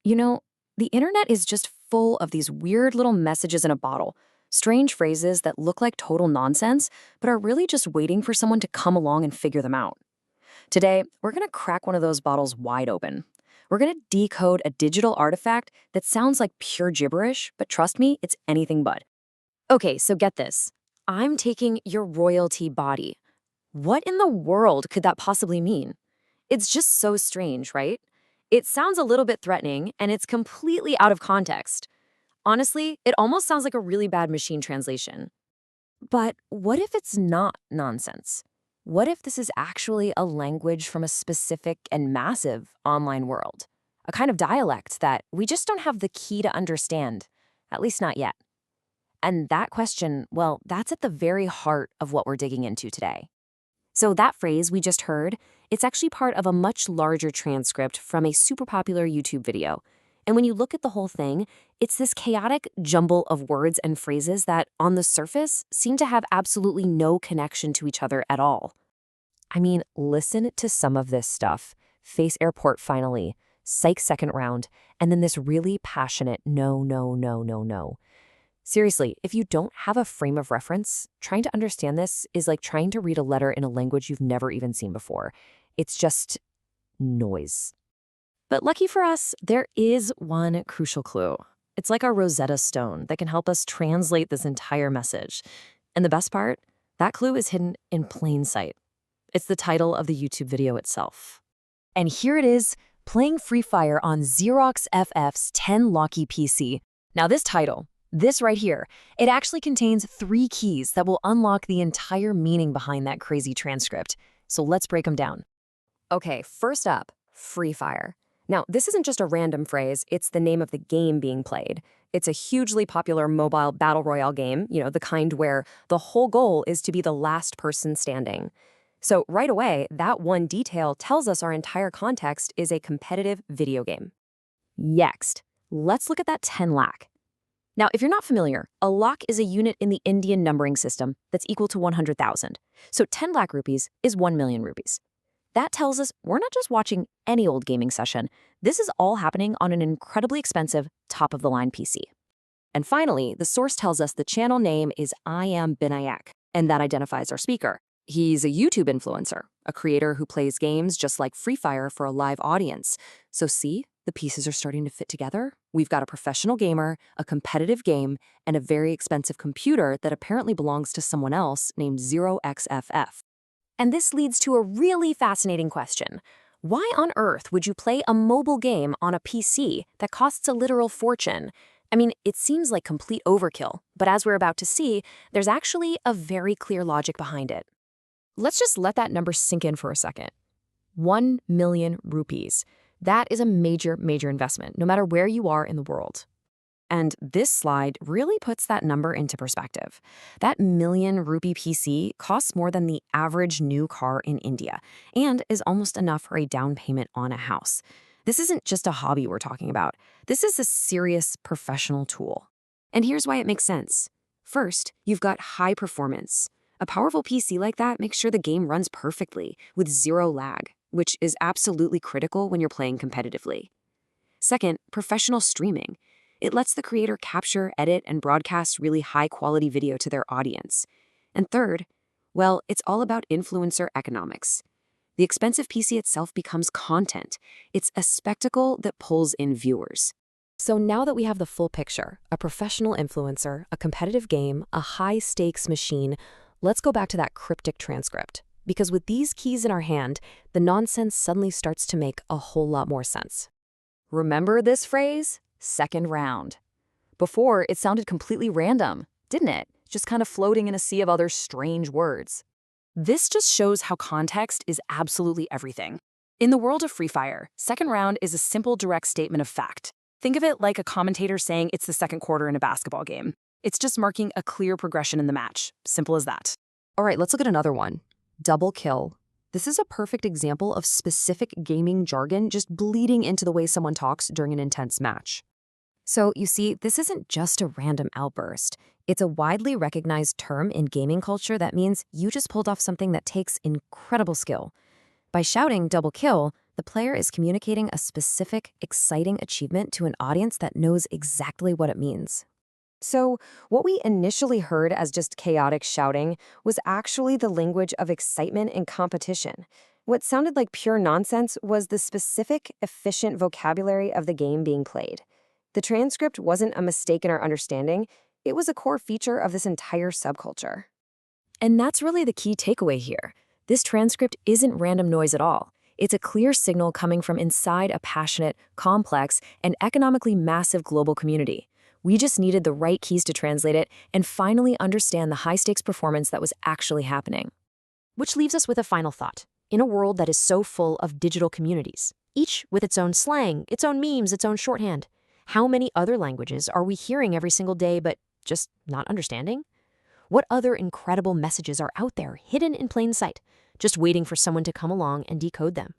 You know, the internet is just full of these weird little messages in a bottle, strange phrases that look like total nonsense, but are really just waiting for someone to come along and figure them out. Today, we're going to crack one of those bottles wide open. We're going to decode a digital artifact that sounds like pure gibberish, but trust me, it's anything but. Okay, so get this. I'm taking your royalty body. What in the world could that possibly mean? It's just so strange, right? It sounds a little bit threatening, and it's completely out of context. Honestly, it almost sounds like a really bad machine translation. But what if it's not nonsense? What if this is actually a language from a specific and massive online world? A kind of dialect that we just don't have the key to understand, at least not yet. And that question, well, that's at the very heart of what we're digging into today. So that phrase we just heard, it's actually part of a much larger transcript from a super popular YouTube video. And when you look at the whole thing, it's this chaotic jumble of words and phrases that, on the surface, seem to have absolutely no connection to each other at all. I mean, listen to some of this stuff. Face airport finally, psych second round, and then this really passionate no, no, no, no, no. Seriously, if you don't have a frame of reference, trying to understand this is like trying to read a letter in a language you've never even seen before. It's just noise. But lucky for us, there is one crucial clue. It's like our Rosetta Stone that can help us translate this entire message. And the best part, that clue is hidden in plain sight. It's the title of the YouTube video itself. And here it is, playing Free Fire on Zerox FF's 10 Locky PC. Now this title, this right here, it actually contains 3 keys that will unlock the entire meaning behind that crazy transcript. So let's break them down. Okay, first up, Free Fire. Now, this isn't just a random phrase, it's the name of the game being played. It's a hugely popular mobile battle royale game, the kind where the whole goal is to be the last person standing. So right away, that one detail tells us our entire context is a competitive video game. Next, let's look at that 10 lakh. Now, if you're not familiar, a lakh is a unit in the Indian numbering system that's equal to 100,000. So 10 lakh rupees is 1 million rupees. That tells us we're not just watching any old gaming session. This is all happening on an incredibly expensive, top-of-the-line PC. And finally, the source tells us the channel name is I Am Binayak, and that identifies our speaker. He's a YouTube influencer, a creator who plays games just like Free Fire for a live audience. So see, the pieces are starting to fit together. We've got a professional gamer, a competitive game, and a very expensive computer that apparently belongs to someone else named Zerox. And this leads to a really fascinating question. Why on earth would you play a mobile game on a PC that costs a literal fortune? I mean, it seems like complete overkill, but as we're about to see, there's actually a very clear logic behind it. Let's just let that number sink in for a second. 1 million rupees. That is a major, major investment, no matter where you are in the world. And this slide really puts that number into perspective. That million rupee PC costs more than the average new car in India and is almost enough for a down payment on a house. This isn't just a hobby we're talking about. This is a serious professional tool. And here's why it makes sense. First, you've got high performance. A powerful PC like that makes sure the game runs perfectly with zero lag, which is absolutely critical when you're playing competitively. Second, professional streaming. It lets the creator capture, edit, and broadcast really high-quality video to their audience. And third, well, it's all about influencer economics. The expensive PC itself becomes content. It's a spectacle that pulls in viewers. So now that we have the full picture, a professional influencer, a competitive game, a high-stakes machine, let's go back to that cryptic transcript. Because with these keys in our hand, the nonsense suddenly starts to make a whole lot more sense. Remember this phrase? Second round. Before, it sounded completely random, didn't it? Just kind of floating in a sea of other strange words. This just shows how context is absolutely everything. In the world of Free Fire, second round is a simple, direct statement of fact. Think of it like a commentator saying it's the second quarter in a basketball game. It's just marking a clear progression in the match. Simple as that. All right, let's look at another one. Double kill. This is a perfect example of specific gaming jargon just bleeding into the way someone talks during an intense match. So you see, this isn't just a random outburst. It's a widely recognized term in gaming culture that means you just pulled off something that takes incredible skill. By shouting double kill, The player is communicating a specific, exciting achievement to an audience that knows exactly what it means. So, what we initially heard as just chaotic shouting was actually the language of excitement and competition. What sounded like pure nonsense was the specific, efficient vocabulary of the game being played. The transcript wasn't a mistake in our understanding, it was a core feature of this entire subculture. And that's really the key takeaway here. This transcript isn't random noise at all. It's a clear signal coming from inside a passionate, complex, and economically massive global community. We just needed the right keys to translate it and finally understand the high-stakes performance that was actually happening. Which leaves us with a final thought. In a world that is so full of digital communities, each with its own slang, its own memes, its own shorthand, how many other languages are we hearing every single day but just not understanding? What other incredible messages are out there, hidden in plain sight, just waiting for someone to come along and decode them?